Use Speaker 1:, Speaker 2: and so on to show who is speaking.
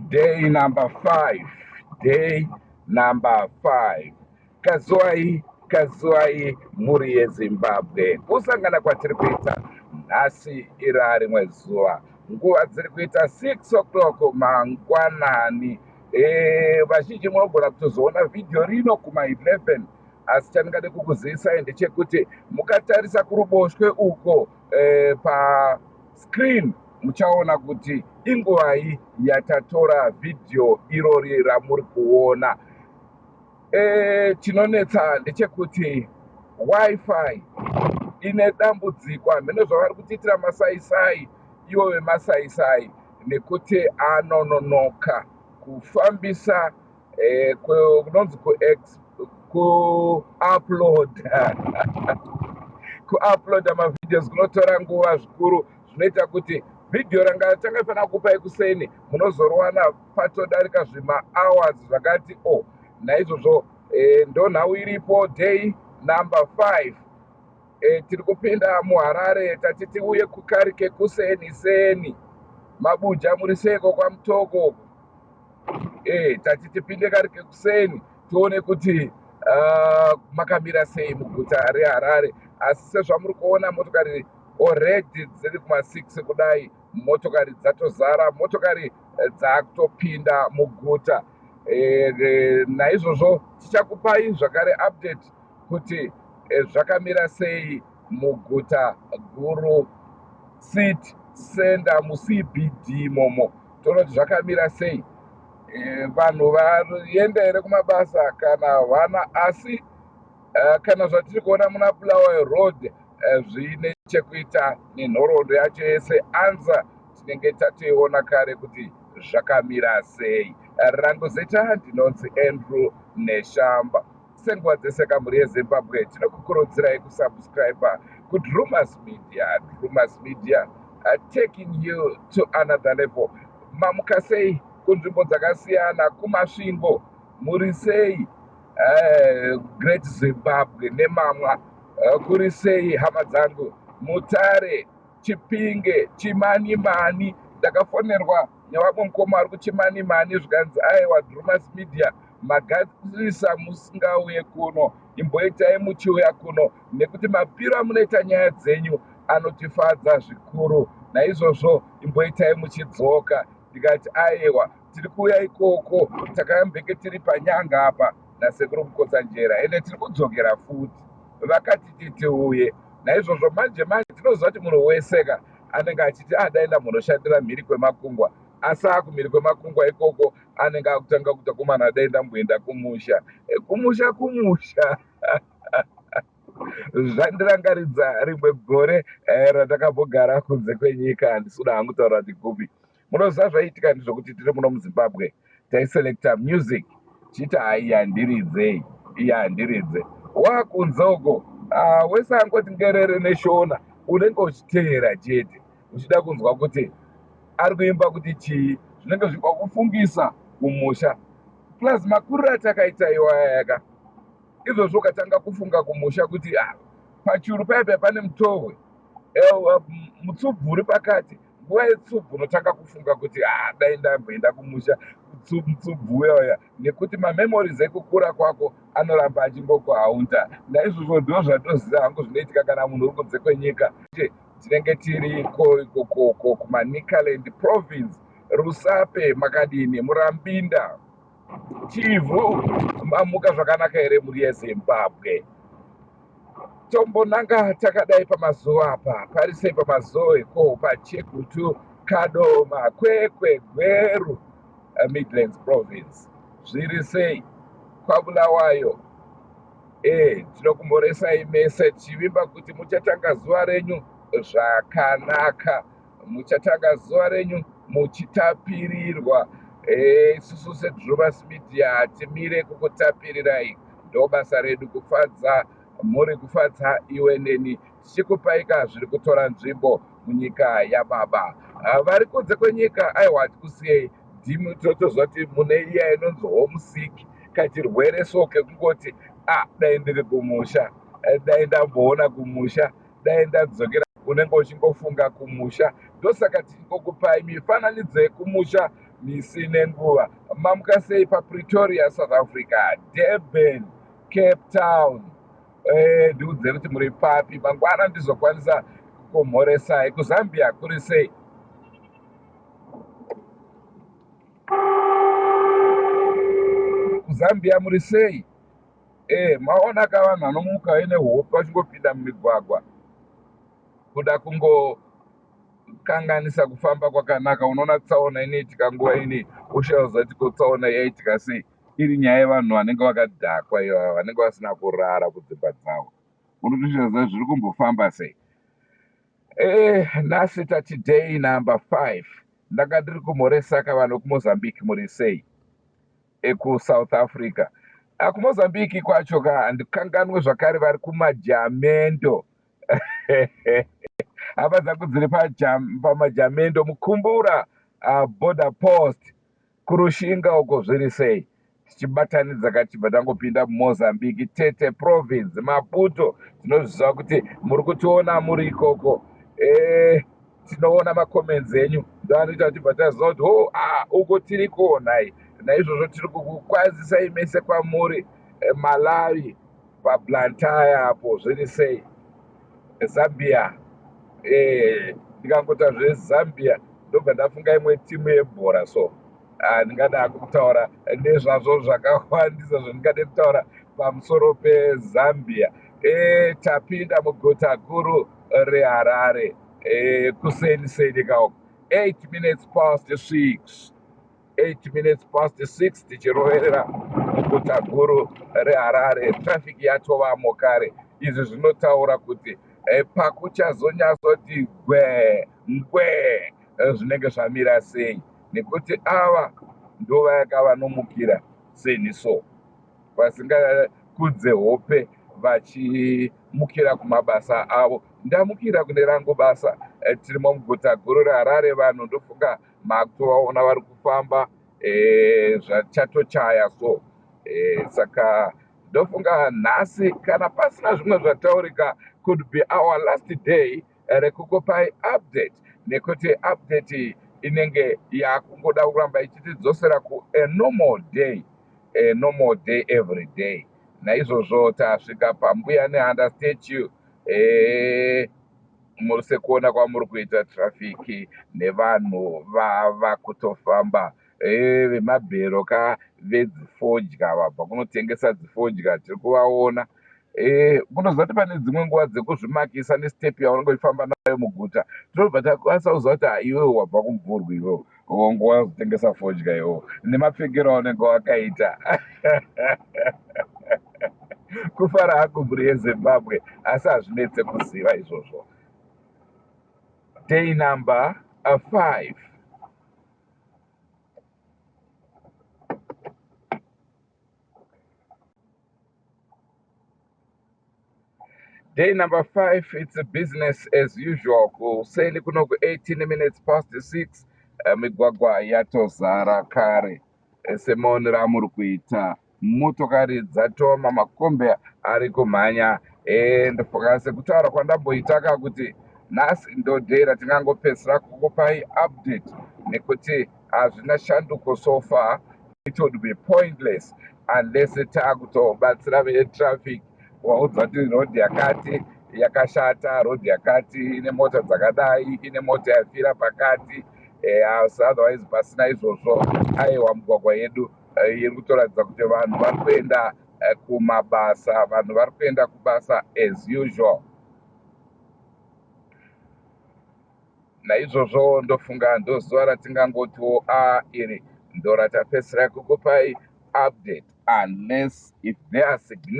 Speaker 1: Day number 5. Day number 5. Kazwai muri yeZimbabwe. Kusangana kwatiri kuita nhasi ira rimwe zuva. Nguva dziri kuita 6 o'clock mangwanani. Vazhinji munogona kutozoona vhidhiyo rino kuma 11. Asi chandingade kukuzivisai ndechekuti mukatarisa kuruboshwe uko pa screen muchaona kuti inguvai yatatora vhidhiyo irori ramuri kuona. Chinonetsa ndechekuti wifi ine dambudziko. Hamene zvavari kutiitira masaisai ivo vemasaisai nekuti anononoka kufambisa kunonzi kuuploada mavhidhios kunotora nguva zvikuru. Zvinoita kuti vhidhiyo ranga tangafanira kupai kuseni munozorwana patodarika hours zvakati naizvozvo ndonhau iripo. Day number 5. Tiri kupinda muHarare tati tiuye kukarike kuseni mabuja muri seko kwamutoko. Tati tipinde karike kuseni tione kuti makamira sei muguta reHarare. Asi sezvamuri kuona motokari already dziri kuma6 kudai, motokari dzatozara, motokari dzakutopinda muguta. Naizvozvo tichakupai zvakare update kuti zvakamira sei muguta guru city center muCBD momo. Tonoti zvakamira sei, vanhu vaenda here kumabasa kana vana. Asi kana zvatiri kuona muna Bulawayo Road zvine chekuita nenhoroondo yacho yese anza tinenge tatoiona kare kuti zvakamira sei. Rangu zita ndinonzi Andrew Neshamba. Senguva dzese kamuri yeZimbabwe tinokukurudzirai kusubscribe kuDrumas Media. Drumas Media taking you to another level. Mamuka sei kunzvimbo dzakasiyana, kumasvingo muri sei, Great Zimbabwe nemamwa kuri sei hama dzangu, Mutare, Chipinge, Chimanimani. Ndakafonerwa nevamwe mukoma ari kuChimanimani zvikanzi aiwa Drumas Media magarisa musingauye kuno, imboitai muchiuya kuno nekuti mapiro amunoita nyaya dzenyu anotifadza zvikuru. Naizvozvo imboitai muchidzoka. Ndikati aiwa tiri kuuya ikoko, takambenge tiri panyanga apa nasekuru Mukotsanjera ende tiri kudzokera futi, vakati titiuye. Naizvozvo manje tinoziva kuti munhu weseka anenge achiti daenda munoshandira mhiri kwemakungwa, asi akumhiri kwemakungwa ikoko anenge akutanga kuita kumana daenda mboenda kumusha. Kumusha zvandirangaridza rimwe gore randakambogara kunze kwenyika, handisina hangu taura kuti kupi. Munoziva zvaiitika ndizvokuti tiri muno muZimbabwe taiselecta music chiti hai handiridze wakunze uko wese angoti ngerere neshona, unenge uchiteera chete uchida kunzwa kuti ari kuimba kuti chii. Zvinenge zvikakufungisa kumusha plus makuriro atakaita iwayaka. Izvozvo ukatanga kufunga kumusha kuti pachuru paipa pane mutohwe mutsubvu uri pakati. Nguva yetsubvu unotanga kufunga kuti dai ndamboenda kumusha mutsubvu uyauya, nekuti mamemories ekukura kwako anoramba achingokuhaunta. Naizvozvo ndizvo zvatoziva hangu zvinoitika kana munhu uri kunze kwenyika. Tinenge tiriko ikoko kumaNicaland province, Rusape, Makadini, Murambinda, Chivhu. Mamuka zvakanaka here muri yeZimbabwe? Tombonanga takadai pamazuva apa, pari sei pamazuva eko paChegutu, Kadoma, Kwekwe, Gweru, Midlands province. Zviri sei kwaBulawayo? Tinokumboresai mese tichivimba kuti muchatanga zuva renyu zvakanaka, muchatanga zuva renyu muchitapirirwa. Isusu seDrumas Media timire kukutapirirai, ndo basa redu kufadza muri, kufadza iwe neni, tichikupaika zviri kutora nzvimbo munyika yaBaba. Vari kunze kwenyika aiwa hatikusiyei, ndimi totozva kuti mune iya inonzi homesick, kachirwere soke kungoti dai ndiri kumusha, dai ndamboona kumusha, dai ndadzokera unenge uchingofunga kumusha. Ndosaka tichingokupai mifananidzo yekumusha misi nenguva. Mamuka sei paPretoria, South Africa, Durban, Cape Town. Ndiudze kuti muri papi mangwana ndizokwanisa kukumhoresai. KuZambia kuri sei? KuZambia muri sei? Maona ka vanhu vanomuka vaine hope vachingopinda mumigwagwa kuda kungokanganisa kufamba kwakanaka. Unoona tsaona inoitika nguva ini ushaudza kuti tsaona yaitika sei? Iri nyaya yevanhu vanenge vakadhakwa ivava, vanenge vasina kurara kudzimba dzavo. Unotoshaudza zviri kumbofamba sei? Nhasi tati day number 5. Ndanga ndiri kumhoresaka vanhu kuMozambique muri sei? EkuSouth Africa. KuMozambique kwacho handikanganwe zvakare vari kuMajamendo. Hava dzangu dziri pamajamendo, mukumbura border post kurushinga uko zviri sei? Tichibatanidza kachibva tangopinda muMozambique, Tete province, Maputo. Tinozviziva kuti muri kutiona muri ikoko. Tinoona makomenzi enyu ndoanoita kuti bva taziva kuti uko tiri kuonai. Naizvozvo tiri kukukwazisai mese kwamuri. Malawi paBlantyre apo zviri sei? Zambia, ndikangota zveZambia ndobva ndafunga imwe timu yebhora, so ndingada kutaura nezvazvo zvakawandisa zvandingade kutaura pamusoro peZambia. Tapinda muguta guru reHarare, kuseni kauko 8 minutes past 6. 8 minutes past 6 tichiroverera muguta guru reHarare. Trafiki yatovamo kare. Izvi zvinotaura kuti pakuchazonyatsoti ngwe zvinenge zvamira sei, nekuti ava ndova yakavanομukira seniso vasingakudze hope vachimukira kumabasa avo. Ndamukira kune rangu basa. Tirimo muguta guru reHarare. Vanhu ndofunga makutovaona vari kufamba zvachatochaya, so saka ndofunga nhasi kana pasina zvimwe zvataurika could be our last day rekukupai update, nekuti update inenge yakungoda kuramba ichitidzosera a normal day every day. Naizvozvo tasvika pambuya neHanda statue. Muri sekuona kwamuri kuita trafiki nevanhu vava kutofamba. Vemabhero vedzifodya vabva kunotengesa dzifodya tiri kuvaona. Kunoziva kuti pane dzimwe nguva dzekuzvimakisa nesitepi yaunenge uchifamba nayo muguta. Tinobva takwanisa kuziva kuti iwewe wabva kumvurwa, iwewe nguva yekutengesa fodya iwewe, nemapfekero aunenge wakaita. Kufara hako mhuri yeZimbabwe, asi hazvinetse kuziva izvozvo. Day number 5. Day number 5, it's a business as usual. Kuseni kunoku 18 minutes past 6. Migwagwa yatozara kare. Semaonera muri kuita. Motokari dzatoma, makombe ari kumhanya. Ndofunga sekutaura kwandamboita kuti nhasi ndodhei ratingangopedzisira kukupai update, nekuti hazvina shanduko so far. It would be pointless unless taakutobatsira vetraffic waudza kuti rodhi yakati yakashata, rodhi yakati ine mota dzakadai, ine mota yafira pakati. Otherwise pasina izvozvo, aiwa mugwagwa yedu iri kutoratidza kuti vanhu vari kuenda kumabasa, vanhu vari kuenda kubasa as usual. Naizvozvo ndofunga ndozuva ratingangotiwo iri ndo ratapedzisira kukupai update, unless if there are significant